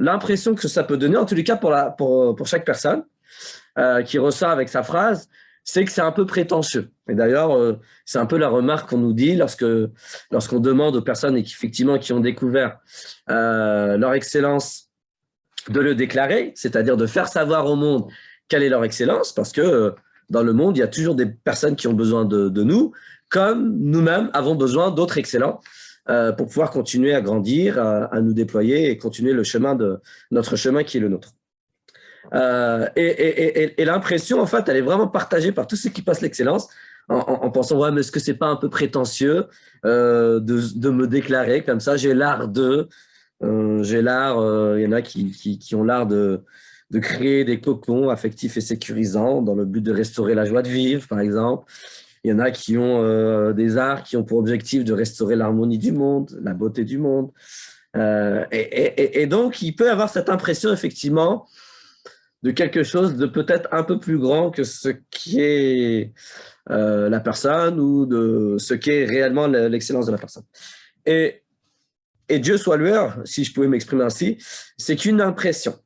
l'impression que ça peut donner, en tous les cas pour chaque personne qui ressort avec sa phrase, c'est que c'est un peu prétentieux. Et d'ailleurs, c'est un peu la remarque qu'on nous dit lorsqu'on demande aux personnes effectivement qui ont découvert leur excellence de le déclarer, c'est-à-dire de faire savoir au monde quelle est leur excellence, parce que dans le monde, il y a toujours des personnes qui ont besoin de nous, comme nous-mêmes avons besoin d'autres excellents pour pouvoir continuer à grandir, à nous déployer et continuer notre chemin qui est le nôtre. Et l'impression, en fait, elle est vraiment partagée par tous ceux qui passent l'excellence en pensant, ouais, mais est-ce que c'est pas un peu prétentieux de me déclarer comme ça, j'ai l'art j'ai l'art, il y en a qui ont l'art de créer des cocons affectifs et sécurisants dans le but de restaurer la joie de vivre, par exemple. Il y en a qui ont des arts qui ont pour objectif de restaurer l'harmonie du monde, la beauté du monde. Et donc, il peut avoir cette impression, effectivement, de quelque chose de peut-être un peu plus grand que ce qui est la personne ou de ce qui est réellement l'excellence de la personne. Et Dieu soit loué, si je pouvais m'exprimer ainsi, c'est qu'une impression.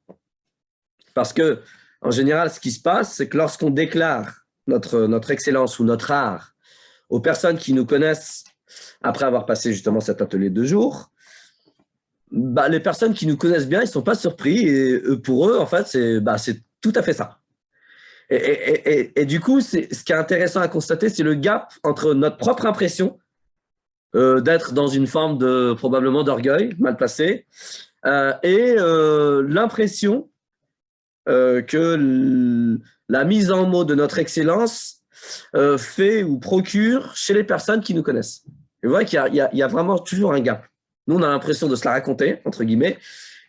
Parce que, en général, ce qui se passe, c'est que lorsqu'on déclare notre excellence ou notre art aux personnes qui nous connaissent après avoir passé justement cet atelier de 2 jours, bah, les personnes qui nous connaissent bien, ils ne sont pas surpris et pour eux, en fait, c'est tout à fait ça. Et du coup, ce qui est intéressant à constater, c'est le gap entre notre propre impression d'être dans une forme probablement d'orgueil mal placé et l'impression que la mise en mots de notre excellence fait ou procure chez les personnes qui nous connaissent. Et vous voyez qu'il y a vraiment toujours un gap. Nous, on a l'impression de se la raconter, entre guillemets,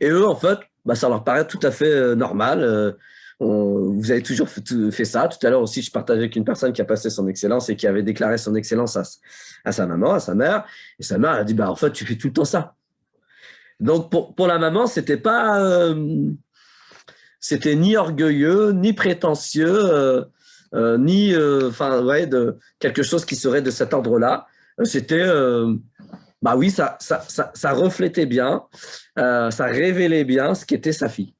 et eux, en fait, bah, ça leur paraît tout à fait normal. Vous avez toujours fait ça. Tout à l'heure aussi, je partageais avec une personne qui a passé son excellence et qui avait déclaré son excellence à sa maman, à sa mère. Et sa mère a dit, bah, en fait, tu fais tout le temps ça. Donc, pour la maman, c'était ni orgueilleux, ni prétentieux, ni de quelque chose qui serait de cet ordre-là. C'était, bah oui, ça reflétait bien, ça révélait bien ce qu'était sa fille.